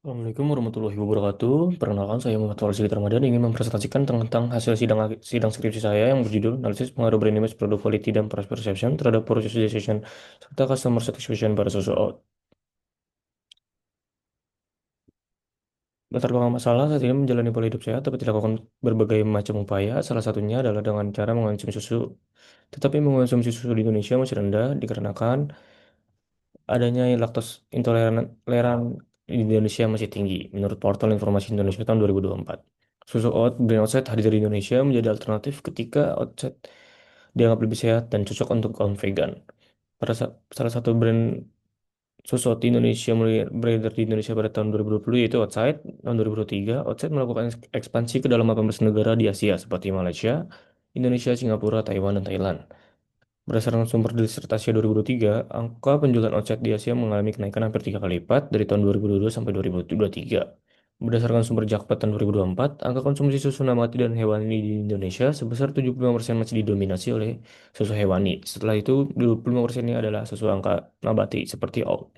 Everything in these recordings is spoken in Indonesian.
Assalamualaikum warahmatullahi wabarakatuh. Perkenalkan, saya Muhammad Fauzi Sigit Ramadan ingin mempresentasikan tentang hasil sidang sidang skripsi saya yang berjudul Analisis Pengaruh Brand Image Product Quality dan Price Perception terhadap Process Decision serta Customer Satisfaction pada suatu out. Latar belakang masalah saat ini menjalani pola hidup sehat dapat dilakukan berbagai macam upaya. Salah satunya adalah dengan cara mengonsumsi susu. Tetapi mengonsumsi susu di Indonesia masih rendah dikarenakan adanya laktos intoleran di Indonesia masih tinggi, menurut portal informasi Indonesia tahun 2024. Susu oat brand Outset hadir di Indonesia menjadi alternatif ketika Outset dianggap lebih sehat dan cocok untuk kaum vegan. Salah satu brand susu oat di Indonesia mulai beredar di Indonesia pada tahun 2020 yaitu Outside. Tahun 2023, Outside melakukan ekspansi ke dalam 18 negara di Asia seperti Malaysia, Indonesia, Singapura, Taiwan, dan Thailand. Berdasarkan sumber disertasi 2023, angka penjualan omset di Asia mengalami kenaikan hampir 3 kali lipat dari tahun 2022 sampai 2023. Berdasarkan sumber Jakpro tahun 2024, angka konsumsi susu nabati dan hewani di Indonesia sebesar 75% masih didominasi oleh susu hewani. Setelah itu, 25%-nya adalah susu angka nabati seperti oat.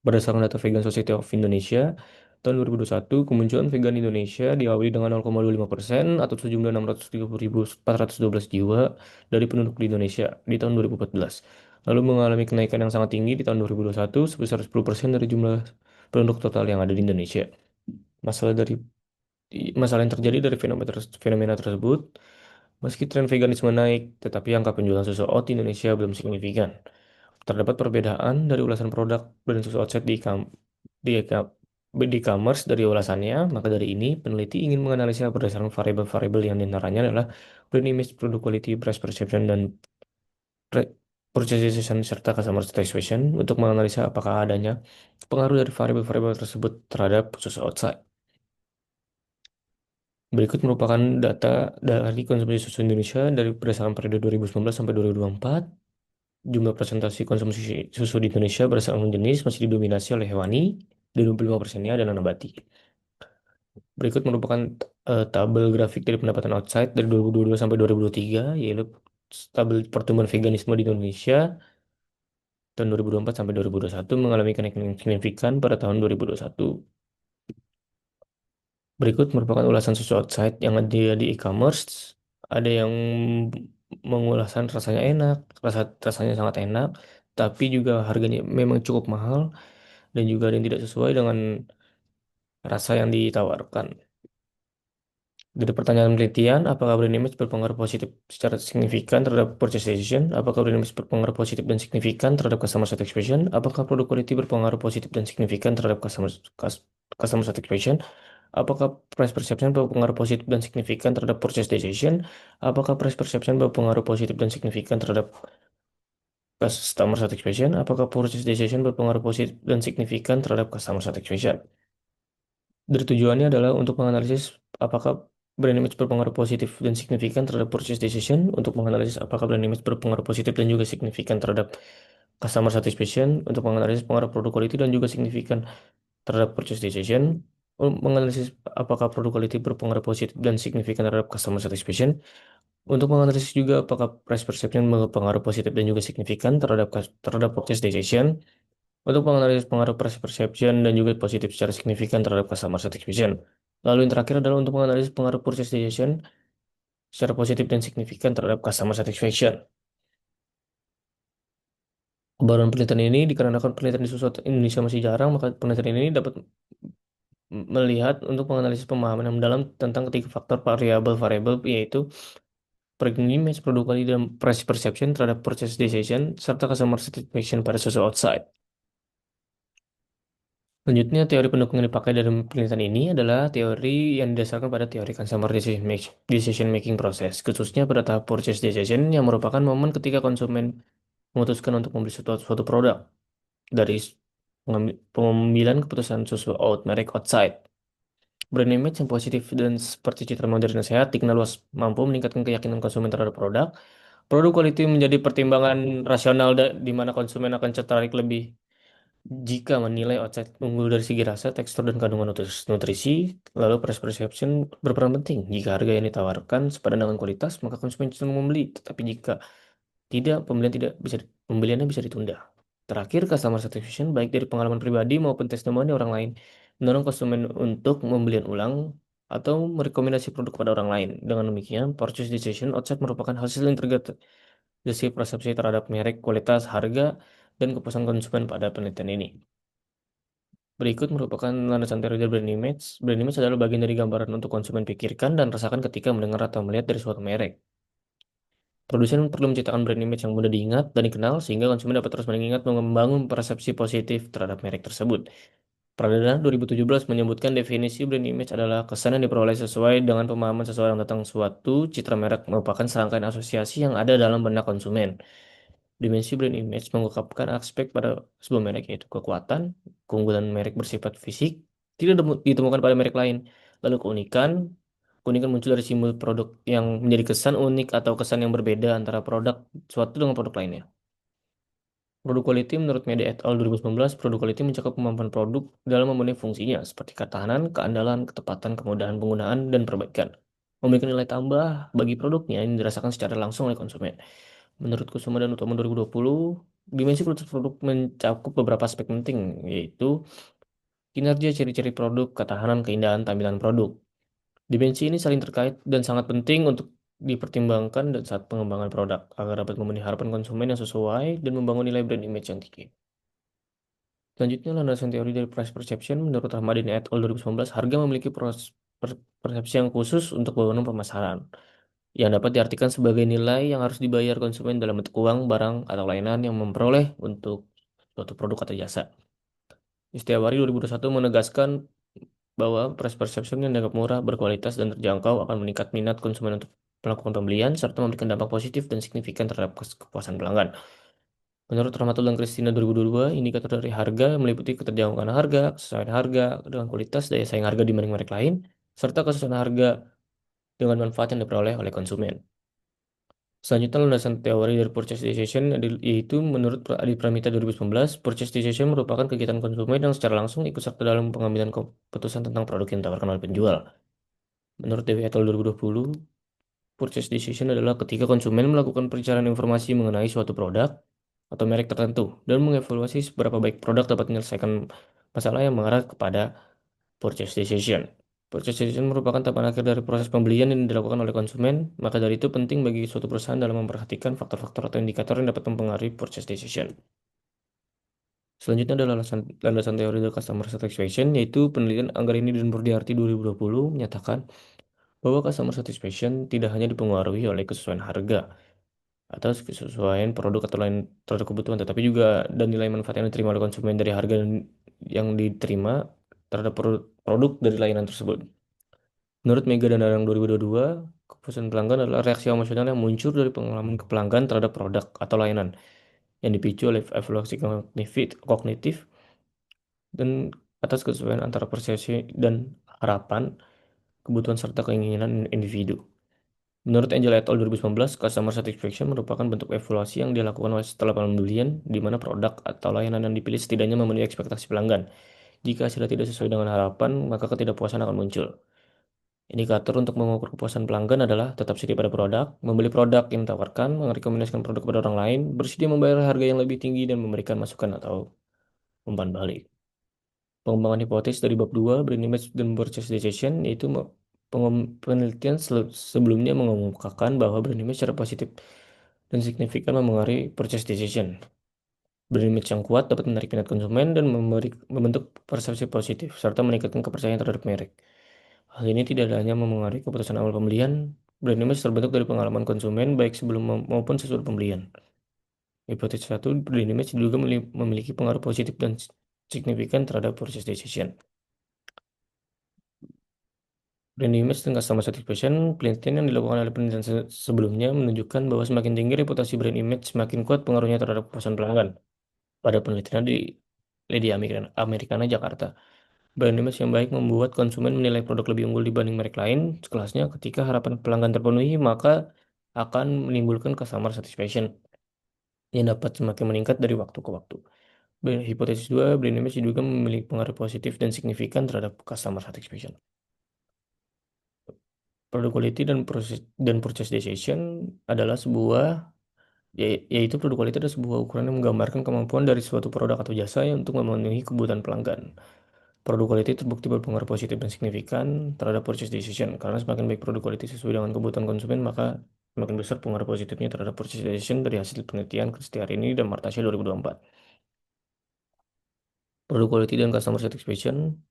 Berdasarkan data Vegan Society of Indonesia, tahun 2021, kemunculan vegan Indonesia diawali dengan 0,25% atau sejumlah 630.412 jiwa dari penduduk di Indonesia di tahun 2014. Lalu mengalami kenaikan yang sangat tinggi di tahun 2021 sebesar 10% dari jumlah penduduk total yang ada di Indonesia. Masalah dari Masalah yang terjadi dari fenomena tersebut, meski tren veganisme naik, tetapi angka penjualan susu oat di Indonesia belum signifikan. Terdapat perbedaan dari ulasan produk brand susu outset di, e- di e-commerce dari ulasannya. Maka dari ini, peneliti ingin menganalisa berdasarkan variabel-variabel yang diantaranya adalah brand image, product quality, price perception, dan pre- purchase decision serta customer satisfaction untuk menganalisa apakah adanya pengaruh dari variabel-variabel tersebut terhadap susu outside. Berikut merupakan data dari konsumsi susu Indonesia dari berdasarkan periode 2019 sampai 2024. Jumlah presentasi konsumsi susu di Indonesia berdasarkan jenis masih didominasi oleh hewani, dan 25%-nya adalah nabati. Berikut merupakan tabel grafik dari pendapatan outside dari 2022 sampai 2023, yaitu tabel pertumbuhan veganisme di Indonesia tahun 2024 sampai 2021 mengalami kenaikan yang signifikan pada tahun 2021. Berikut merupakan ulasan susu outside yang ada di e-commerce. Ada yang mengulasan rasanya enak, rasanya sangat enak, tapi juga harganya memang cukup mahal dan juga ada yang tidak sesuai dengan rasa yang ditawarkan. Dari pertanyaan penelitian, apakah brand image berpengaruh positif secara signifikan terhadap purchase decision? Apakah brand image berpengaruh positif dan signifikan terhadap customer satisfaction? Apakah produk quality berpengaruh positif dan signifikan terhadap customer satisfaction? Apakah price perception berpengaruh positif dan signifikan terhadap purchase decision? Apakah price perception berpengaruh positif dan signifikan terhadap customer satisfaction? Apakah purchase decision berpengaruh positif dan signifikan terhadap customer satisfaction? Dari tujuannya adalah untuk menganalisis apakah brand image berpengaruh positif dan signifikan terhadap purchase decision, untuk menganalisis apakah brand image berpengaruh positif dan juga signifikan terhadap customer satisfaction, untuk menganalisis pengaruh produk quality dan juga signifikan terhadap purchase decision, menganalisis apakah produk quality berpengaruh positif dan signifikan terhadap customer satisfaction, untuk menganalisis juga apakah price perception berpengaruh positif dan juga signifikan terhadap purchase decision, untuk menganalisis pengaruh price perception dan juga positif secara signifikan terhadap customer satisfaction. Lalu yang terakhir adalah untuk menganalisis pengaruh purchase decision secara positif dan signifikan terhadap customer satisfaction. Kebaruan penelitian ini dikarenakan penelitian di suatu Indonesia masih jarang, maka penelitian ini dapat melihat untuk menganalisis pemahaman yang mendalam tentang ketiga faktor variabel-variabel yaitu brand image, produk quality, dan price perception terhadap purchase decision serta customer satisfaction pada suatu outside. Selanjutnya, teori pendukung yang dipakai dalam penelitian ini adalah teori yang didasarkan pada teori consumer decision making process, khususnya pada tahap purchase decision yang merupakan momen ketika konsumen memutuskan untuk membeli suatu produk dari pengambilan keputusan susu oat merek outside. Brand image yang positif dan seperti citra modern dan sehat dikenal luas mampu meningkatkan keyakinan konsumen terhadap produk. Produk quality menjadi pertimbangan rasional di mana konsumen akan tertarik lebih jika menilai outside unggul dari segi rasa, tekstur, dan kandungan nutrisi. Lalu price perception berperan penting. Jika harga yang ditawarkan sepadan dengan kualitas, maka konsumen cenderung membeli. Tetapi jika tidak, pembeliannya bisa ditunda. Terakhir, customer satisfaction baik dari pengalaman pribadi maupun testimoni orang lain mendorong konsumen untuk pembelian ulang atau merekomendasi produk kepada orang lain. Dengan demikian, purchase decision outside merupakan hasil integrasi persepsi terhadap merek, kualitas, harga, dan kepuasan konsumen pada penelitian ini. Berikut merupakan landasan teori dari brand image. Brand image adalah bagian dari gambaran untuk konsumen pikirkan dan rasakan ketika mendengar atau melihat dari suatu merek. Produsen perlu menciptakan brand image yang mudah diingat dan dikenal sehingga konsumen dapat terus mengingat dan membangun persepsi positif terhadap merek tersebut. Pradana 2017 menyebutkan definisi brand image adalah kesan yang diperoleh sesuai dengan pemahaman seseorang tentang suatu citra merek merupakan serangkaian asosiasi yang ada dalam benak konsumen. Dimensi brand image mengungkapkan aspek pada sebuah merek yaitu kekuatan, keunggulan merek bersifat fisik, tidak ditemukan pada merek lain. Lalu keunikan muncul dari simbol produk yang menjadi kesan unik atau kesan yang berbeda antara produk suatu dengan produk lainnya. Produk quality menurut Media et al. 2019, produk quality mencakup kemampuan produk dalam memenuhi fungsinya seperti ketahanan, keandalan, ketepatan, kemudahan penggunaan, dan perbaikan. Memberikan nilai tambah bagi produknya yang dirasakan secara langsung oleh konsumen. Menurut Kusuma dan Utomo 2020, dimensi kualitas produk mencakup beberapa aspek penting, yaitu kinerja, ciri-ciri produk, ketahanan, keindahan, tampilan produk. Dimensi ini saling terkait dan sangat penting untuk dipertimbangkan dan saat pengembangan produk agar dapat memenuhi harapan konsumen yang sesuai dan membangun nilai brand image yang tinggi. Selanjutnya, landasan teori dari price perception menurut Rahmadini et al. 2019, harga memiliki persepsi yang khusus untuk bangunan pemasaran yang dapat diartikan sebagai nilai yang harus dibayar konsumen dalam bentuk uang, barang, atau layanan yang memperoleh untuk suatu produk atau jasa. Istiawari 2021 menegaskan bahwa price perception yang dianggap murah, berkualitas, dan terjangkau akan meningkat minat konsumen untuk melakukan pembelian serta memberikan dampak positif dan signifikan terhadap kepuasan pelanggan. Menurut Rahmatul dan Christina 2022, indikator dari harga meliputi keterjangkauan harga, kesesuaian harga dengan kualitas, daya saing harga dibanding merek lain, serta kesesuaian harga dengan manfaat yang diperoleh oleh konsumen. Selanjutnya, landasan teori dari purchase decision yaitu menurut Adi Pramita 2019, purchase decision merupakan kegiatan konsumen yang secara langsung ikut serta dalam pengambilan keputusan tentang produk yang ditawarkan oleh penjual. Menurut Dewi et al. 2020, purchase decision adalah ketika konsumen melakukan pencarian informasi mengenai suatu produk atau merek tertentu dan mengevaluasi seberapa baik produk dapat menyelesaikan masalah yang mengarah kepada purchase decision. Purchase decision merupakan tahapan akhir dari proses pembelian yang dilakukan oleh konsumen, maka dari itu penting bagi suatu perusahaan dalam memperhatikan faktor-faktor atau indikator yang dapat mempengaruhi purchase decision. Selanjutnya adalah landasan teori dari customer satisfaction, yaitu penelitian Anggarini dan Burdiarti 2020 menyatakan bahwa customer satisfaction tidak hanya dipengaruhi oleh kesesuaian harga atau kesesuaian produk atau lain terhadap kebutuhan, tetapi juga dan nilai manfaat yang diterima oleh konsumen dari harga yang diterima terhadap produk dari layanan tersebut. Menurut Mega dan Dadang 2022, kepuasan pelanggan adalah reaksi emosional yang muncul dari pengalaman pelanggan terhadap produk atau layanan yang dipicu oleh evaluasi kognitif dan atas kesesuaian antara persepsi dan harapan, kebutuhan serta keinginan individu. Menurut Angela et al. 2019, customer satisfaction merupakan bentuk evaluasi yang dilakukan setelah pembelian, di mana produk atau layanan yang dipilih setidaknya memenuhi ekspektasi pelanggan. Jika hasilnya tidak sesuai dengan harapan, maka ketidakpuasan akan muncul. Indikator untuk mengukur kepuasan pelanggan adalah tetap setia pada produk, membeli produk yang ditawarkan, merekomendasikan produk kepada orang lain, bersedia membayar harga yang lebih tinggi, dan memberikan masukan atau umpan balik. Pengembangan hipotesis dari bab 2, Brand Image dan Purchase Decision, yaitu penelitian sebelumnya mengemukakan bahwa brand image secara positif dan signifikan memengaruhi purchase decision. Brand image yang kuat dapat menarik minat konsumen dan membentuk persepsi positif, serta meningkatkan kepercayaan terhadap merek. Hal ini tidak hanya memengaruhi keputusan awal pembelian, brand image terbentuk dari pengalaman konsumen baik sebelum maupun sesudah pembelian. Hipotesis 1, brand image juga memiliki pengaruh positif dan signifikan terhadap purchase decision. Brand image dan customer satisfaction, penelitian yang dilakukan oleh penelitian sebelumnya menunjukkan bahwa semakin tinggi reputasi brand image, semakin kuat pengaruhnya terhadap kepuasan pelanggan. Pada penelitian di Lady Americana, Jakarta, brand image yang baik membuat konsumen menilai produk lebih unggul dibanding merek lain sekelasnya. Ketika harapan pelanggan terpenuhi, maka akan menimbulkan customer satisfaction yang dapat semakin meningkat dari waktu ke waktu. Hipotesis 2, brand image juga memiliki pengaruh positif dan signifikan terhadap customer satisfaction. Produk quality dan purchase decision adalah yaitu produk quality adalah sebuah ukuran yang menggambarkan kemampuan dari suatu produk atau jasa untuk memenuhi kebutuhan pelanggan. Produk quality terbukti berpengaruh positif dan signifikan terhadap purchase decision. Karena semakin baik produk quality sesuai dengan kebutuhan konsumen, maka semakin besar pengaruh positifnya terhadap purchase decision dari hasil penelitian Kristiarini dan Martasya 2024. Produk quality dan customer satisfaction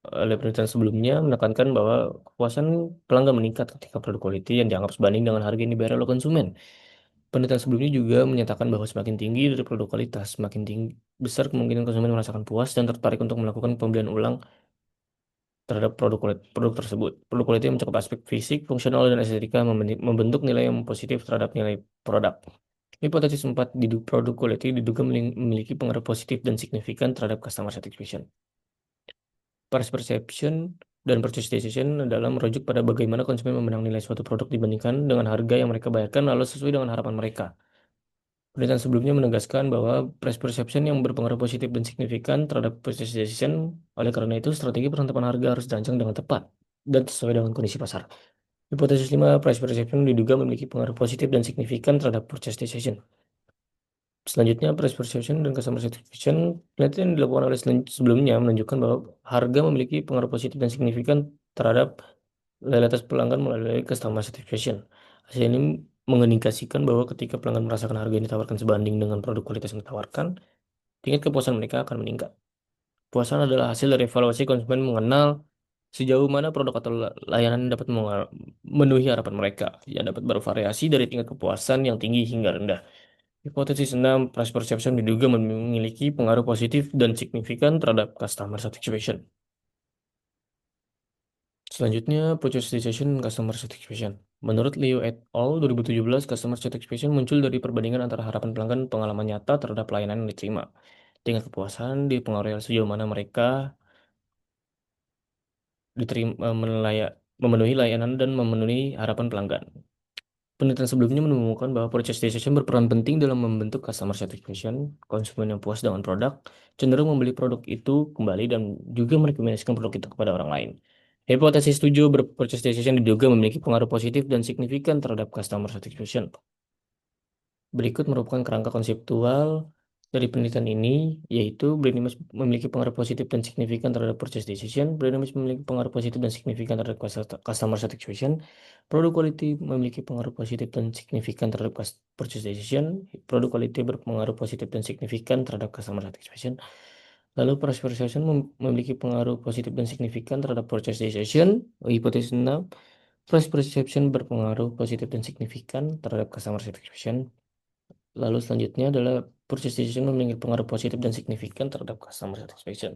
oleh penelitian sebelumnya menekankan bahwa kepuasan pelanggan meningkat ketika produk quality yang dianggap sebanding dengan harga yang dibayar oleh konsumen. Penelitian sebelumnya juga menyatakan bahwa semakin tinggi dari produk kualitas, semakin tinggi besar kemungkinan konsumen merasakan puas dan tertarik untuk melakukan pembelian ulang terhadap produk tersebut. Produk quality mencakup aspek fisik, fungsional, dan estetika membentuk nilai yang positif terhadap nilai produk. Hipotesis 4 produk quality diduga memiliki pengaruh positif dan signifikan terhadap customer satisfaction. Price perception dan purchase decision adalah merujuk pada bagaimana konsumen memandang nilai suatu produk dibandingkan dengan harga yang mereka bayarkan lalu sesuai dengan harapan mereka. Penelitian sebelumnya menegaskan bahwa price perception yang berpengaruh positif dan signifikan terhadap purchase decision. Oleh karena itu, strategi penetapan harga harus dirancang dengan tepat dan sesuai dengan kondisi pasar. Hipotesis 5, price perception diduga memiliki pengaruh positif dan signifikan terhadap purchase decision. Selanjutnya, price perception dan customer satisfaction. Penelitian yang dilakukan oleh sebelumnya menunjukkan bahwa harga memiliki pengaruh positif dan signifikan terhadap loyalitas pelanggan melalui customer satisfaction. Hasil ini mengindikasikan bahwa ketika pelanggan merasakan harga yang ditawarkan sebanding dengan produk kualitas yang ditawarkan, tingkat kepuasan mereka akan meningkat. Kepuasan adalah hasil dari evaluasi konsumen mengenal sejauh mana produk atau layanan dapat memenuhi harapan mereka, yang dapat bervariasi dari tingkat kepuasan yang tinggi hingga rendah. Hipotesis 6, price perception diduga memiliki pengaruh positif dan signifikan terhadap customer satisfaction. Selanjutnya, purchase decision dan customer satisfaction. Menurut Liu et al. 2017, customer satisfaction muncul dari perbandingan antara harapan pelanggan pengalaman nyata terhadap pelayanan yang diterima. Tingkat kepuasan dipengaruhi sejauh mana mereka diterima memenuhi layanan dan memenuhi harapan pelanggan. Penelitian sebelumnya menemukan bahwa purchase decision berperan penting dalam membentuk customer satisfaction. Konsumen yang puas dengan produk cenderung membeli produk itu kembali dan juga merekomendasikan produk itu kepada orang lain. Hipotesis 7, purchase decision diduga memiliki pengaruh positif dan signifikan terhadap customer satisfaction. Berikut merupakan kerangka konseptual dari penelitian ini, yaitu brand image memiliki pengaruh positif dan signifikan terhadap purchase decision, brand image memiliki pengaruh positif dan signifikan terhadap customer satisfaction, produk quality memiliki pengaruh positif dan signifikan terhadap purchase decision, produk quality berpengaruh positif dan signifikan terhadap customer satisfaction, lalu price perception memiliki pengaruh positif dan signifikan terhadap purchase decision. Hipotesis 6, price perception berpengaruh positif dan signifikan terhadap customer satisfaction. Lalu selanjutnya adalah purchase decision memiliki pengaruh positif dan signifikan terhadap customer satisfaction.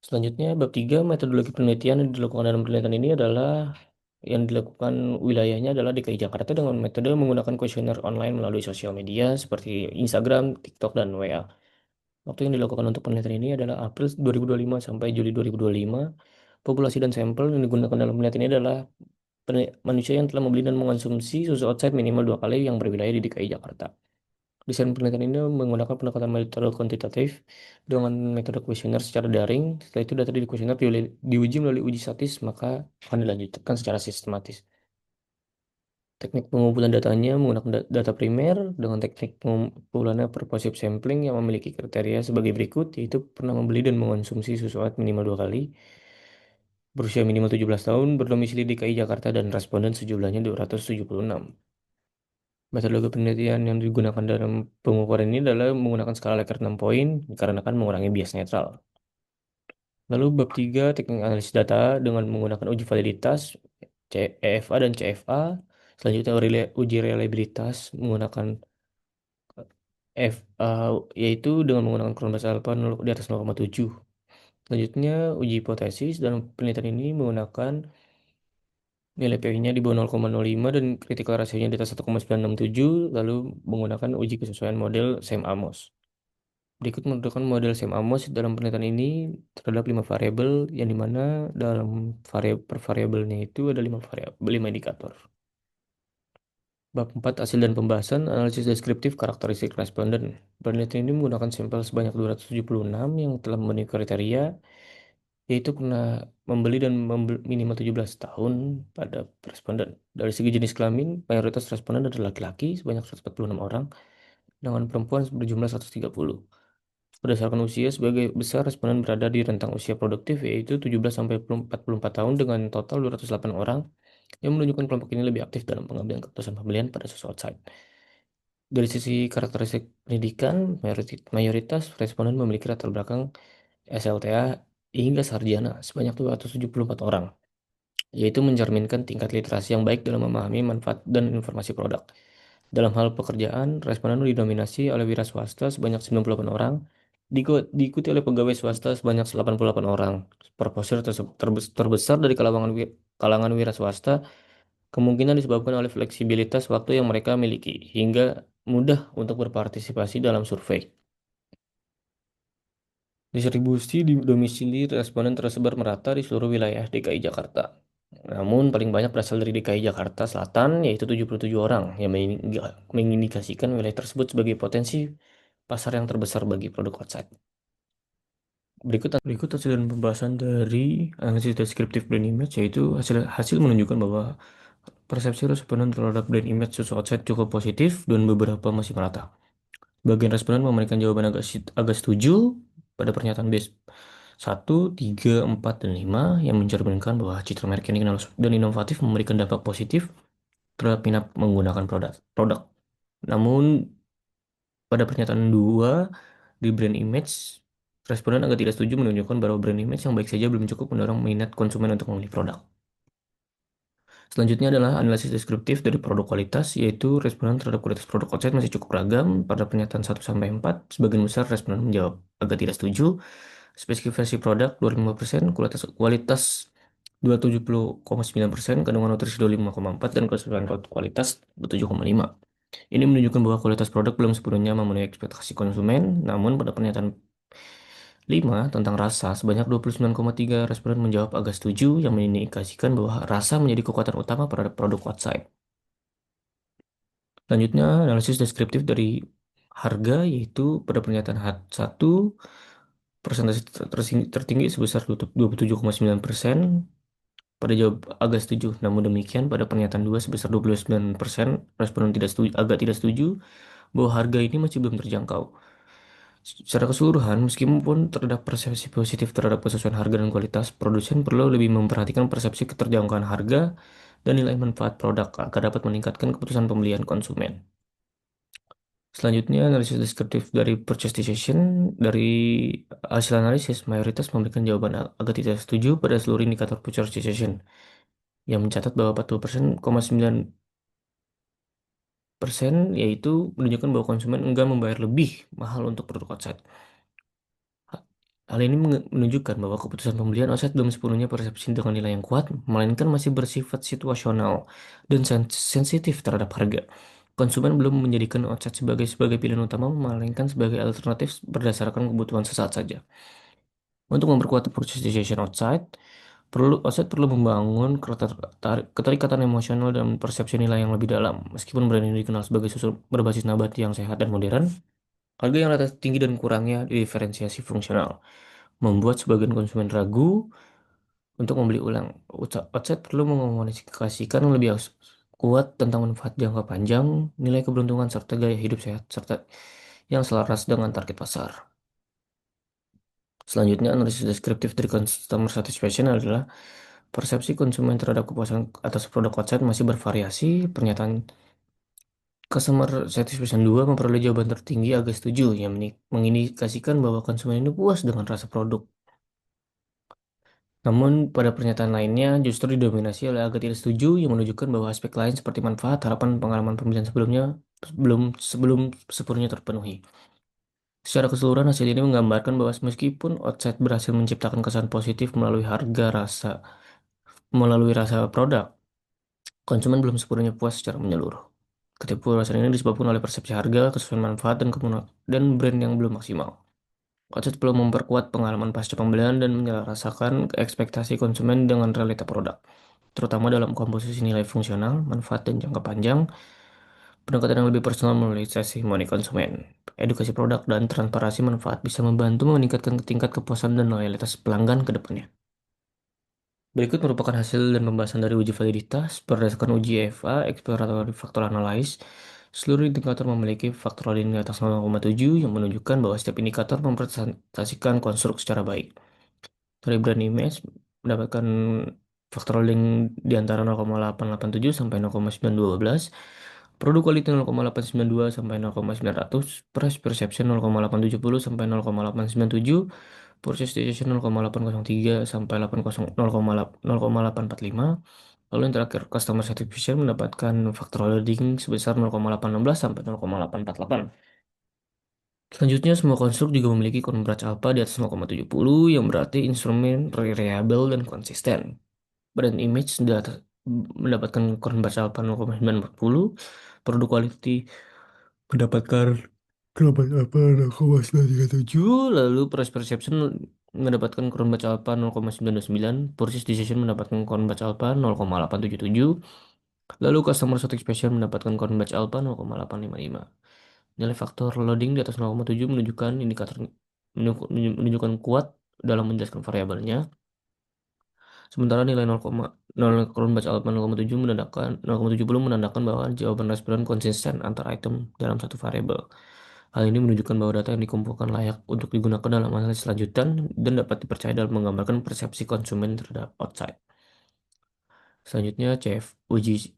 Selanjutnya, bab 3, metodologi penelitian yang dilakukan dalam penelitian ini adalah yang dilakukan wilayahnya adalah DKI Jakarta dengan metode menggunakan kuesioner online melalui sosial media seperti Instagram, TikTok, dan WA. Waktu yang dilakukan untuk penelitian ini adalah April 2025 sampai Juli 2025. Populasi dan sampel yang digunakan dalam penelitian ini adalah manusia yang telah membeli dan mengonsumsi susu outside minimal 2 kali yang berwilayah di DKI Jakarta. Desain penelitian ini menggunakan pendekatan metode kuantitatif dengan metode kuesioner secara daring. Setelah itu data di kuesioner diuji melalui uji statis, maka akan dilanjutkan secara sistematis. Teknik pengumpulan datanya menggunakan data primer dengan teknik pengumpulannya purposive sampling yang memiliki kriteria sebagai berikut, yaitu pernah membeli dan mengonsumsi susu oat minimal 2 kali, berusia minimal 17 tahun, berdomisili di DKI Jakarta, dan responden sejumlahnya 276. Metode penelitian yang digunakan dalam pengukuran ini adalah menggunakan skala Likert 6 poin dikarenakan mengurangi bias netral. Lalu bab 3, teknik analisis data dengan menggunakan uji validitas EFA dan CFA. Selanjutnya uji reliabilitas menggunakan FA, yaitu dengan menggunakan Cronbach's alpha di atas 0,7. Selanjutnya uji hipotesis dalam penelitian ini menggunakan nilai PI-nya di bawah 0,05 dan critical ratio-nya di atas 1,967, lalu menggunakan uji kesesuaian model Sam Amos. Berikut menentukan model Sam Amos dalam penelitian ini terhadap 5 variabel, yang dimana dalam per variabelnya itu ada 5 indikator. Bab 4, hasil dan pembahasan, analisis deskriptif karakteristik responden. Penelitian ini menggunakan sampel sebanyak 276 yang telah memenuhi kriteria, yaitu pernah membeli dan minimal 17 tahun pada responden. Dari segi jenis kelamin, mayoritas responden adalah laki-laki sebanyak 146 orang, dengan perempuan berjumlah 130. Berdasarkan usia, sebagai besar responden berada di rentang usia produktif, yaitu 17 sampai 44 tahun dengan total 208 orang, yang menunjukkan kelompok ini lebih aktif dalam pengambilan keputusan pembelian pada suatu outside. Dari sisi karakteristik pendidikan, mayoritas responden memiliki latar belakang SLTA hingga sarjana sebanyak 274 orang, yaitu mencerminkan tingkat literasi yang baik dalam memahami manfaat dan informasi produk. Dalam hal pekerjaan, responden didominasi oleh wira swasta sebanyak 98 orang, diikuti oleh pegawai swasta sebanyak 88 orang. Proporsi terbesar dari kalangan wira swasta kemungkinan disebabkan oleh fleksibilitas waktu yang mereka miliki, hingga mudah untuk berpartisipasi dalam survei. Distribusi di domisili responden tersebar merata di seluruh wilayah DKI Jakarta. Namun paling banyak berasal dari DKI Jakarta Selatan, yaitu 77 orang, yang mengindikasikan wilayah tersebut sebagai potensi pasar yang terbesar bagi produk outside. Berikut hasil dan pembahasan dari analisis deskriptif brand image, yaitu hasil hasil menunjukkan bahwa persepsi responden terhadap brand image susu outside cukup positif dan beberapa masih merata. Bagian responden memberikan jawaban agak setuju pada pernyataan base 1, 3, 4, dan 5 yang mencerminkan bahwa citra merek yang dikenal dan inovatif memberikan dampak positif terhadap minat menggunakan produk. Namun pada pernyataan 2 di brand image, responden agak tidak setuju menunjukkan bahwa brand image yang baik saja belum cukup mendorong minat konsumen untuk membeli produk. Selanjutnya adalah analisis deskriptif dari produk kualitas, yaitu responden terhadap kualitas produk outside masih cukup beragam. Pada pernyataan 1 sampai 4, sebagian besar responden menjawab agak tidak setuju. Spesifikasi produk 25%, kualitas 270,9%, kandungan nutrisi 25,4, dan kesesuaian kualitas 27,5. Ini menunjukkan bahwa kualitas produk belum sepenuhnya memenuhi ekspektasi konsumen. Namun pada pernyataan 5 tentang rasa, sebanyak 29,3 responden menjawab agak setuju, yang mengindikasikan bahwa rasa menjadi kekuatan utama pada produk outside. Selanjutnya, analisis deskriptif dari harga, yaitu pada pernyataan 1, persentase tertinggi sebesar 27,9%, pada jawab agak setuju. Namun demikian, pada pernyataan 2 sebesar 29%, responden agak tidak setuju bahwa harga ini masih belum terjangkau. Secara keseluruhan, meskipun terdapat persepsi positif terhadap kesesuaian harga dan kualitas, produsen perlu lebih memperhatikan persepsi keterjangkauan harga dan nilai manfaat produk agar dapat meningkatkan keputusan pembelian konsumen. Selanjutnya, analisis deskriptif dari purchase decision. Dari hasil analisis, mayoritas memberikan jawaban agak tidak setuju pada seluruh indikator purchase decision, yang mencatat bahwa 40,9% yaitu menunjukkan bahwa konsumen enggan membayar lebih mahal untuk produk outside. Hal ini menunjukkan bahwa keputusan pembelian offset belum sepenuhnya persepsi dengan nilai yang kuat, melainkan masih bersifat situasional dan sensitif terhadap harga. Konsumen belum menjadikan offset sebagai pilihan utama, melainkan sebagai alternatif berdasarkan kebutuhan sesaat saja. Untuk memperkuat purchase decision offset perlu membangun keterikatan emosional dan persepsi nilai yang lebih dalam. Meskipun brand ini dikenal sebagai susu berbasis nabati yang sehat dan modern, harga yang relatif tinggi dan kurangnya diferensiasi fungsional membuat sebagian konsumen ragu untuk membeli ulang. Outset perlu mengomunikasikan lebih kuat tentang manfaat jangka panjang, nilai keberuntungan, serta gaya hidup sehat, serta yang selaras dengan target pasar. Selanjutnya, analisis deskriptif dari customer satisfaction adalah persepsi konsumen terhadap kepuasan atas produk outset masih bervariasi. Pernyataan Customer Satisfaction 2 memperoleh jawaban tertinggi agak setuju, yang mengindikasikan bahwa konsumen ini puas dengan rasa produk. Namun, pada pernyataan lainnya justru didominasi oleh agak tidak setuju, yang menunjukkan bahwa aspek lain seperti manfaat, harapan, pengalaman pembelian sebelumnya sebelum sepenuhnya terpenuhi. Secara keseluruhan, hasil ini menggambarkan bahwa meskipun Outset berhasil menciptakan kesan positif melalui rasa produk, konsumen belum sepenuhnya puas secara menyeluruh. Ketidakpuasan ini disebabkan oleh persepsi harga, kesesuaian manfaat, dan brand yang belum maksimal. Outset perlu memperkuat pengalaman pasca pembelian dan menyelarasakan ekspektasi konsumen dengan realita produk, terutama dalam komposisi nilai fungsional, manfaat, dan jangka panjang. Pendekatan yang lebih personal melalui testimoni konsumen, edukasi produk, dan transparansi manfaat bisa membantu meningkatkan tingkat kepuasan dan loyalitas pelanggan ke depannya. Berikut merupakan hasil dan pembahasan dari uji validitas berdasarkan uji EFA, Exploratory Factor Analysis, Seluruh indikator memiliki faktor loading di atas 0,7 yang menunjukkan bahwa setiap indikator mempresentasikan konstruk secara baik. Dari brand image mendapatkan faktor loading di antara 0,887 sampai 0,912, produk quality 0,892 sampai 0,900, price perception 0,870 sampai 0,897, purchase decision 0,803 sampai 0,845. Lalu yang terakhir, customer satisfaction mendapatkan faktor loading sebesar 0,816 sampai 0,848. Selanjutnya, semua konstruk juga memiliki Cronbach alpha di atas 0,70 yang berarti instrumen reliable dan konsisten. Brand image mendapatkan Cronbach alpha 0,940, produk quality mendapatkan Cronbach alpha 0,937, lalu price perception mendapatkan Cronbach alpha 0,929, purchase decision mendapatkan Cronbach alpha 0,877, lalu customer satisfaction mendapatkan Cronbach alpha 0,855. Nilai faktor loading di atas 0,7 menunjukkan indikator menunjukkan kuat dalam menjelaskan variabelnya. Sementara nilai 0,0 Cronbach alpha 0,7 0,70 menandakan bahwa jawaban responden konsisten antar item dalam satu variabel. Hal ini menunjukkan bahwa data yang dikumpulkan layak untuk digunakan dalam analisis lanjutan dan dapat dipercaya dalam menggambarkan persepsi konsumen terhadap outside. Selanjutnya, uji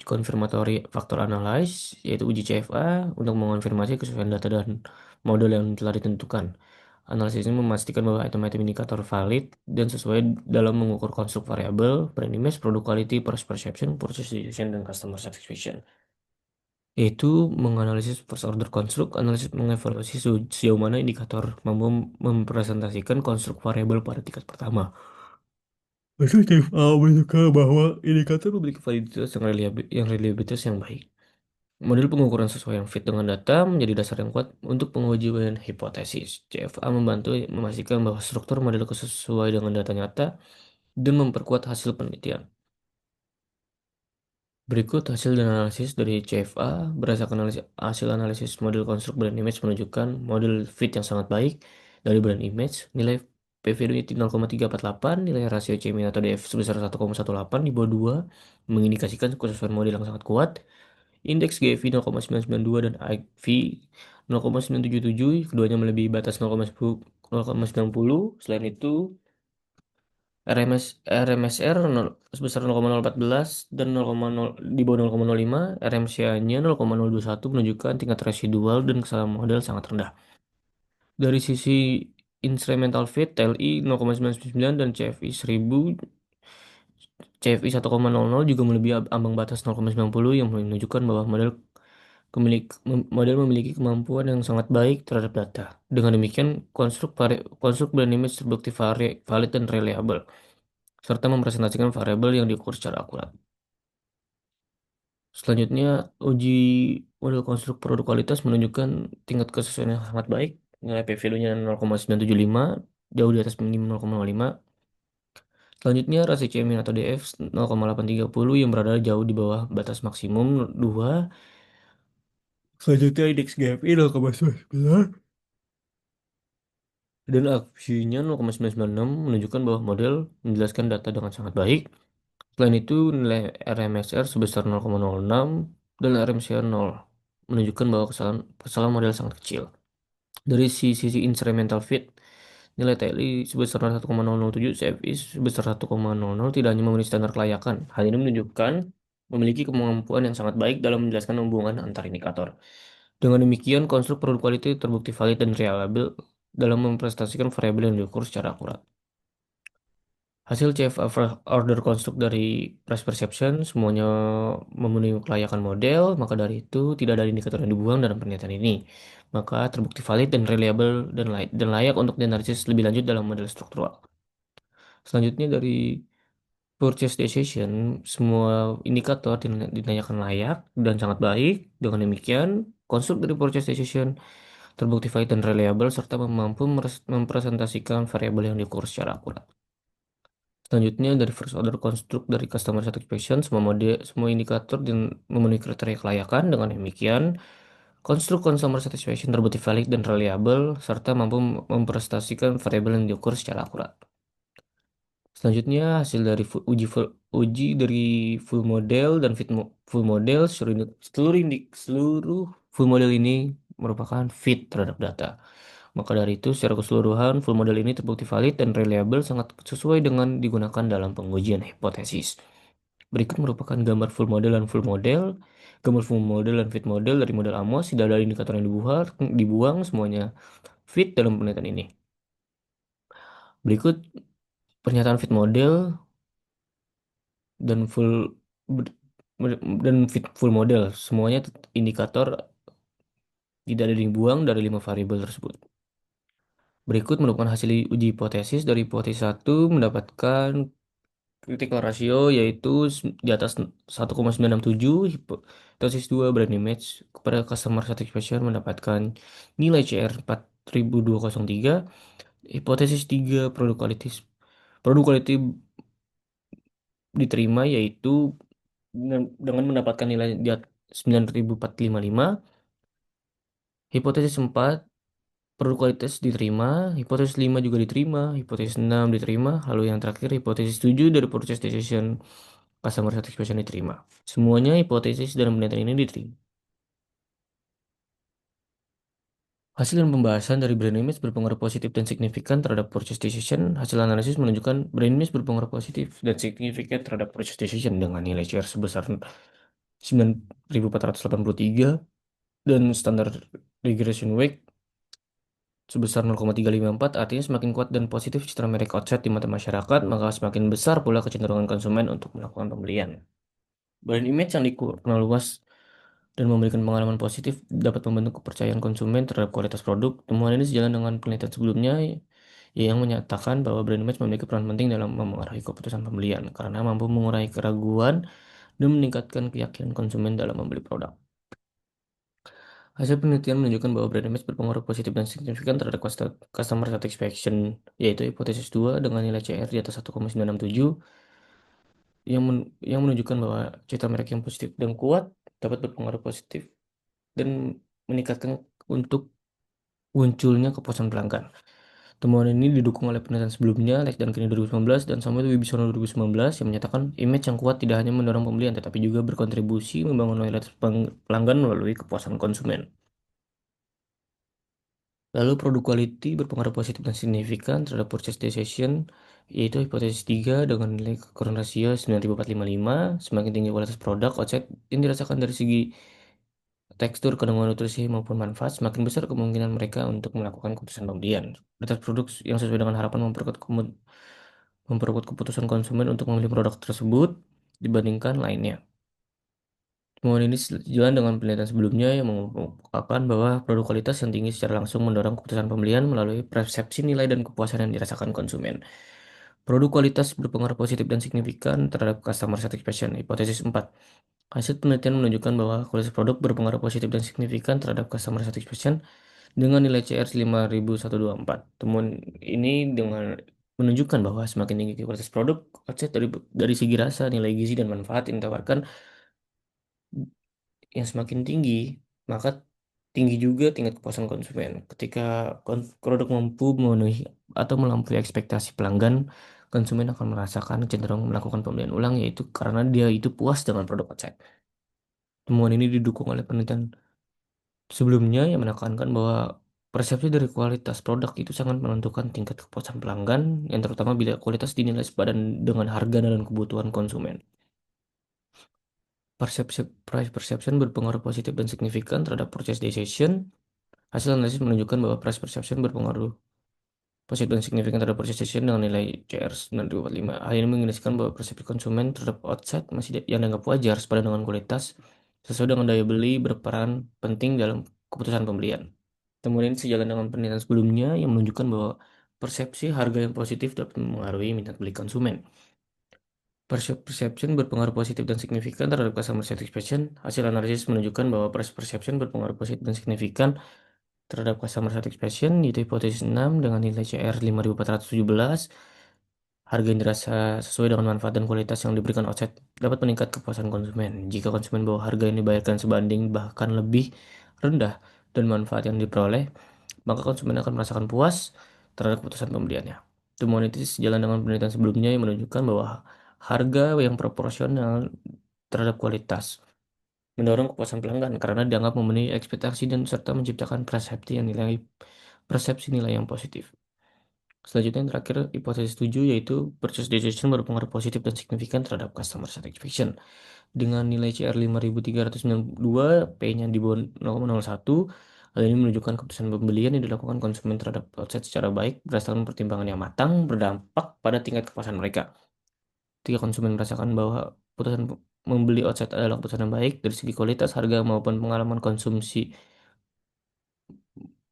confirmatory factor analysis, yaitu uji CFA untuk mengonfirmasi kesesuaian data dan model yang telah ditentukan. Analisis ini memastikan bahwa item-item indikator valid dan sesuai dalam mengukur konstruk variabel, brand image, product quality, price perception, purchase decision, dan customer satisfaction. Yaitu menganalisis first order konstruk, analisis mengevaluasi sejauh mana indikator mampu mempresentasikan konstruk variabel pada tingkat pertama. Positif menunjukkan bahwa indikator memiliki validitas yang reliabilitas yang baik. Model pengukuran sesuai yang fit dengan data menjadi dasar yang kuat untuk pengujian hipotesis. CFA membantu memastikan bahwa struktur model sesuai dengan data nyata dan memperkuat hasil penelitian. Berikut hasil dan analisis dari CFA. Berdasarkan hasil analisis model konstruk brand image menunjukkan model fit yang sangat baik dari brand image. Nilai PVD 0,348, nilai rasio CMI atau DF sebesar 1,18 di bawah 2 mengindikasikan kesesuaian model yang sangat kuat. Indeks GFI 0,992 dan IV 0,977, keduanya melebihi batas 0,90. Selain itu, RMSR sebesar 0,014 dan 0,0 di bawah 0,05, RMCA-nya 0,021 menunjukkan tingkat residual dan kesalahan model sangat rendah. Dari sisi instrumental fit, TLI 0,999 dan CFI 1000, CFI 1,00 juga melebihi ambang batas 0,90 yang menunjukkan bahwa model memiliki kemampuan yang sangat baik terhadap data. Dengan demikian, konstruk brand image terbukti valid dan reliable, serta mempresentasikan variabel yang diukur secara akurat. Selanjutnya, uji model konstruk produk kualitas menunjukkan tingkat kesesuaian yang sangat baik. Nilai p-value-nya 0,975, jauh di atas minimum 0,05. Selanjutnya, rasio CMI atau DF 0,830 yang berada jauh di bawah batas maksimum 2. Selanjutnya, indeks GFI 0,9 dan aksinya 0,996 menunjukkan bahwa model menjelaskan data dengan sangat baik. Selain itu, nilai RMSR sebesar 0,06 dan RMCR 0 menunjukkan bahwa kesalahan model sangat kecil. Dari sisi instrumental fit, nilai TLI sebesar 1,007, CFI sebesar 1,00 tidak hanya memenuhi standar kelayakan. Hal ini menunjukkan memiliki kemampuan yang sangat baik dalam menjelaskan hubungan antar indikator. Dengan demikian, konstruk produk quality terbukti valid dan reliable dalam mempresentasikan variabel yang diukur secara akurat. Hasil CFA order konstruk dari price perception semuanya memenuhi kelayakan model, maka dari itu tidak ada indikator yang dibuang dalam pernyataan ini. Maka terbukti valid dan reliable dan layak untuk dianalisis lebih lanjut dalam model struktural. Selanjutnya dari purchase decision, semua indikator ditanyakan layak dan sangat baik. Dengan demikian, konstruk dari purchase decision terbukti valid dan reliable serta mampu mempresentasikan variabel yang diukur secara akurat. Selanjutnya dari first order construct dari customer satisfaction, semua indikator memenuhi kriteria kelayakan. Dengan demikian, konstruk customer satisfaction terbukti valid dan reliable serta mampu mempresentasikan variabel yang diukur secara akurat. Selanjutnya, hasil dari uji dari full model dan full model seluruh full model ini merupakan fit terhadap data. Maka dari itu, secara keseluruhan, full model ini terbukti valid dan reliable sangat sesuai dengan digunakan dalam pengujian hipotesis. Berikut merupakan gambar full model dan full model. Gambar full model dan fit model dari model Amos, tidak ada indikator yang dibuang, semuanya fit dalam penelitian ini. Berikut pernyataan fit model dan ber- full model. Semuanya indikator tidak ada yang dibuang dari 5 variabel tersebut. Berikut merupakan hasil uji hipotesis. Dari hipotesis satu mendapatkan critical ratio yaitu di atas 1,967. Hipotesis 2 brand image kepada customer satisfaction mendapatkan nilai CR 4203. Hipotesis 3 produk quality diterima yaitu dengan mendapatkan nilai di atas 9455. Hipotesis 4 produk kualitas diterima, hipotesis 5 juga diterima, hipotesis 6 diterima, lalu yang terakhir hipotesis 7 dari purchase decision customer satisfaction diterima. Semuanya hipotesis dalam penelitian ini diterima. Hasil dan pembahasan dari brain image berpengaruh positif dan signifikan terhadap purchase decision. Hasil analisis menunjukkan brain image berpengaruh positif dan signifikan terhadap purchase decision dengan nilai CR sebesar 9.483 dan standar regression weight sebesar 0,354, artinya semakin kuat dan positif citra merek outset di mata masyarakat, maka semakin besar pula kecenderungan konsumen untuk melakukan pembelian. Brand image yang dikenal luas dan memberikan pengalaman positif dapat membentuk kepercayaan konsumen terhadap kualitas produk. Temuan ini sejalan dengan penelitian sebelumnya yang menyatakan bahwa brand image memiliki peran penting dalam memengaruhi keputusan pembelian karena mampu mengurangi keraguan dan meningkatkan keyakinan konsumen dalam membeli produk. Hasil penelitian menunjukkan bahwa brand image berpengaruh positif dan signifikan terhadap customer satisfaction, yaitu hipotesis 2 dengan nilai CR di atas 1,967 yang menunjukkan bahwa citra merek yang positif dan kuat dapat berpengaruh positif dan meningkatkan untuk munculnya kepuasan pelanggan. Temuan ini didukung oleh penelitian sebelumnya, Lex dan Kenny 2019 dan Samuel Wibisono 2019 yang menyatakan image yang kuat tidak hanya mendorong pembelian tetapi juga berkontribusi membangun loyalitas pelanggan melalui kepuasan konsumen. Lalu produk quality berpengaruh positif dan signifikan terhadap purchase decision, yaitu hipotesis 3 dengan nilai current ratio 9.455. Semakin tinggi kualitas produk outset yang dirasakan dari segi tekstur, kandungan nutrisi maupun manfaat, semakin besar kemungkinan mereka untuk melakukan keputusan pembelian. Kualitas produk yang sesuai dengan harapan memperkuat keputusan konsumen untuk memilih produk tersebut dibandingkan lainnya. Temuan ini sejalan dengan penelitian sebelumnya yang mengungkapkan bahwa produk kualitas yang tinggi secara langsung mendorong keputusan pembelian melalui persepsi nilai dan kepuasan yang dirasakan konsumen. Produk kualitas berpengaruh positif dan signifikan terhadap customer satisfaction. Hipotesis 4. Hasil penelitian menunjukkan bahwa kualitas produk berpengaruh positif dan signifikan terhadap customer satisfaction dengan nilai CR 5124. Temuan ini menunjukkan bahwa semakin tinggi kualitas produk, outset dari segi rasa, nilai gizi, dan manfaat yang ditawarkan yang semakin tinggi, maka tinggi juga tingkat kepuasan konsumen. Ketika produk mampu memenuhi atau melampaui ekspektasi pelanggan, konsumen akan merasakan cenderung melakukan pembelian ulang, yaitu karena dia itu puas dengan produk website. Temuan ini didukung oleh penelitian sebelumnya yang menekankan bahwa persepsi dari kualitas produk itu sangat menentukan tingkat kepuasan pelanggan, yang terutama bila kualitas dinilai sepadan dengan harga dan kebutuhan konsumen. Price perception berpengaruh positif dan signifikan terhadap purchase decision. Hasil analisis menunjukkan bahwa price perception berpengaruh positif dan signifikan terhadap purchase decision dengan nilai CR 9.45. Hal ini mengindikasikan bahwa persepsi konsumen terhadap outside masih yang dianggap wajar sepadan dengan kualitas sesuai dengan daya beli berperan penting dalam keputusan pembelian. Temuan ini sejalan dengan penelitian sebelumnya yang menunjukkan bahwa persepsi harga yang positif dapat mempengaruhi minat beli konsumen. Perception berpengaruh positif dan signifikan terhadap customer satisfaction. Hasil analisis menunjukkan bahwa price perception berpengaruh positif dan signifikan terhadap customer satisfaction, yaitu hipotesis 6 dengan nilai CR 5.417. Harga yang dirasa sesuai dengan manfaat dan kualitas yang diberikan outset dapat meningkat kepuasan konsumen. Jika konsumen bahwa harga yang dibayarkan sebanding bahkan lebih rendah dan manfaat yang diperoleh, maka konsumen akan merasakan puas terhadap keputusan pembeliannya. Temuan itu sejalan dengan penelitian sebelumnya yang menunjukkan bahwa harga yang proporsional terhadap kualitas mendorong kepuasan pelanggan karena dianggap memenuhi ekspektasi dan serta menciptakan persepsi nilai yang positif. Selanjutnya yang terakhir, hipotesis 7 yaitu purchase decision berpengaruh positif dan signifikan terhadap customer satisfaction. Dengan nilai CR 5392, P-nya di bawah 0,01, hal ini menunjukkan keputusan pembelian yang dilakukan konsumen terhadap outset secara baik berdasarkan pertimbangan yang matang berdampak pada tingkat kepuasan mereka. Ketika konsumen merasakan bahwa keputusan membeli outset adalah keputusan yang baik dari segi kualitas, harga maupun pengalaman konsumsi,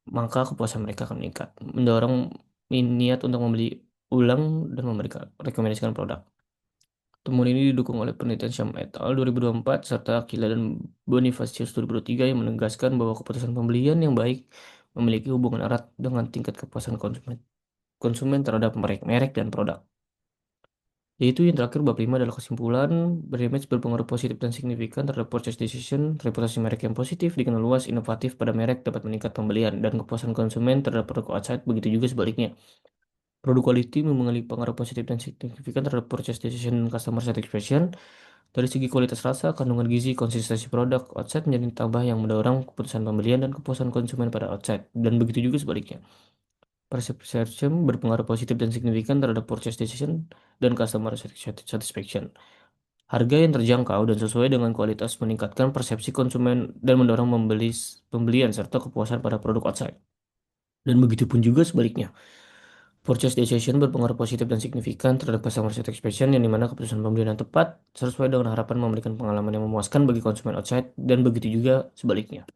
maka kepuasan mereka akan meningkat, mendorong niat untuk membeli ulang dan memberikan rekomendasikan produk. Temuan ini didukung oleh penelitian Sham et al. 2024 serta Aquila dan Bonifacius 2023 yang menegaskan bahwa keputusan pembelian yang baik memiliki hubungan erat dengan tingkat kepuasan konsumen terhadap merek dan produk. Yaitu yang terakhir bab 5 adalah kesimpulan, brand image berpengaruh positif dan signifikan terhadap purchase decision, reputasi merek yang positif, dikenal luas, inovatif pada merek dapat meningkat pembelian, dan kepuasan konsumen terhadap produk outside, begitu juga sebaliknya. Produk quality memiliki pengaruh positif dan signifikan terhadap purchase decision dan customer satisfaction. Dari segi kualitas rasa, kandungan gizi, konsistensi produk, outside menjadi tambah yang mendorong keputusan pembelian dan kepuasan konsumen pada outside, dan begitu juga sebaliknya. Perception berpengaruh positif dan signifikan terhadap purchase decision dan customer satisfaction. Harga yang terjangkau dan sesuai dengan kualitas meningkatkan persepsi konsumen dan mendorong pembelian serta kepuasan pada produk outside. Dan begitu pun juga sebaliknya. Purchase decision berpengaruh positif dan signifikan terhadap customer satisfaction yang dimana keputusan pembelian yang tepat sesuai dengan harapan memberikan pengalaman yang memuaskan bagi konsumen outside dan begitu juga sebaliknya.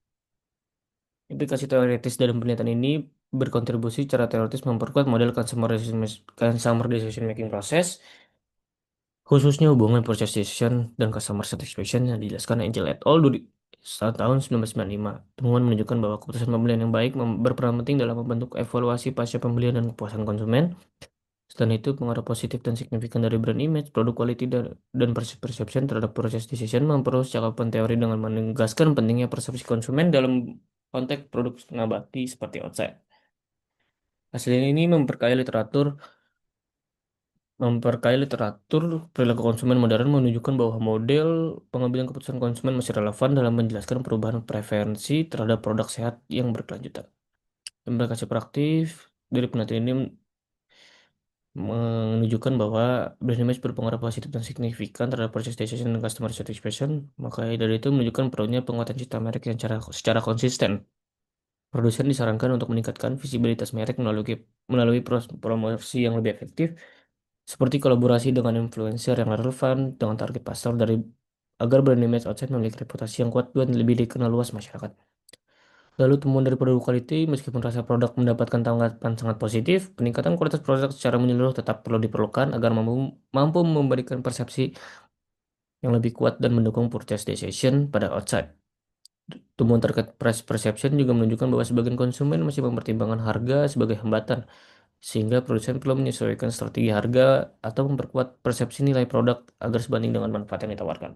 Implikasi teoritis dalam penelitian ini berkontribusi secara teoritis memperkuat model customer decision making process, khususnya hubungan purchase decision dan customer satisfaction yang dijelaskan Angel et al. Saat tahun 1995. Temuan menunjukkan bahwa keputusan pembelian yang baik berperan penting dalam membentuk evaluasi pasca pembelian dan kepuasan konsumen. Selain itu, pengaruh positif dan signifikan dari brand image, produk quality, dan perception terhadap proses decision memperoleh cakupan teori dengan menegaskan pentingnya persepsi konsumen dalam konteks produk nabati seperti outside. Hasil ini memperkaya literatur perilaku konsumen modern menunjukkan bahwa model pengambilan keputusan konsumen masih relevan dalam menjelaskan perubahan preferensi terhadap produk sehat yang berkelanjutan. Implikasi praktis dari penelitian ini menunjukkan bahwa brand image berpengaruh positif dan signifikan terhadap proses decision dan customer satisfaction. Maka dari itu menunjukkan perlunya penguatan citra merek yang secara konsisten. Produsen disarankan untuk meningkatkan visibilitas merek melalui promosi yang lebih efektif, seperti kolaborasi dengan influencer yang relevan dengan target pasar agar brand image outside memiliki reputasi yang kuat dan lebih dikenal luas masyarakat. Lalu temuan dari produk quality, meskipun rasa produk mendapatkan tanggapan sangat positif, peningkatan kualitas produk secara menyeluruh tetap perlu diperlukan agar mampu memberikan persepsi yang lebih kuat dan mendukung purchase decision pada outside. Temuan terkait price perception juga menunjukkan bahwa sebagian konsumen masih mempertimbangkan harga sebagai hambatan, sehingga produsen perlu menyesuaikan strategi harga atau memperkuat persepsi nilai produk agar sebanding dengan manfaat yang ditawarkan.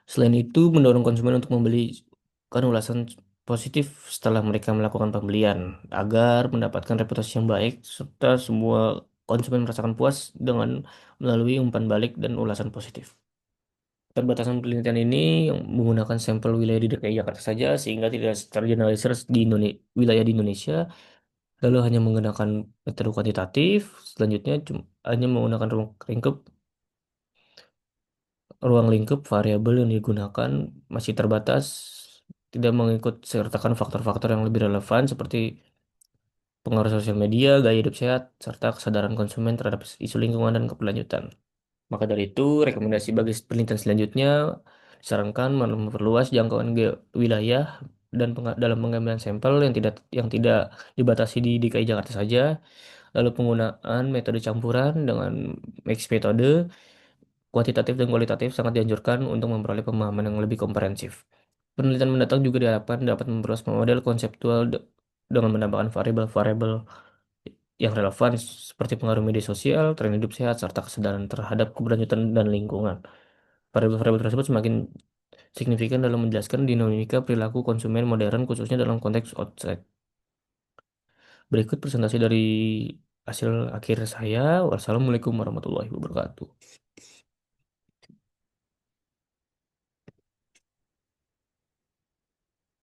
Selain itu, mendorong konsumen untuk membelikan ulasan positif setelah mereka melakukan pembelian, agar mendapatkan reputasi yang baik, serta semua konsumen merasakan puas dengan melalui umpan balik dan ulasan positif. Perbatasan penelitian ini yang menggunakan sampel wilayah di DKI Jakarta saja, sehingga tidak tergeneralisir di wilayah di Indonesia, lalu hanya menggunakan metode kuantitatif, selanjutnya hanya menggunakan ruang lingkup variabel yang digunakan masih terbatas, tidak mengikut sertakan faktor-faktor yang lebih relevan seperti pengaruh sosial media, gaya hidup sehat, serta kesadaran konsumen terhadap isu lingkungan dan keberlanjutan. Maka dari itu, rekomendasi bagi penelitian selanjutnya disarankan memperluas jangkauan wilayah dan dalam pengambilan sampel yang tidak dibatasi di DKI Jakarta saja, lalu penggunaan metode campuran dengan mix metode kuantitatif dan kualitatif sangat dianjurkan untuk memperoleh pemahaman yang lebih komprehensif. Penelitian mendatang juga diharapkan dapat memperluas model konseptual dengan menambahkan variabel-variabel yang relevan seperti pengaruh media sosial, tren hidup sehat, serta kesadaran terhadap keberlanjutan dan lingkungan. Variabel-variabel tersebut semakin signifikan dalam menjelaskan dinamika perilaku konsumen modern khususnya dalam konteks outside. Berikut presentasi dari hasil akhir saya. Wassalamualaikum warahmatullahi wabarakatuh.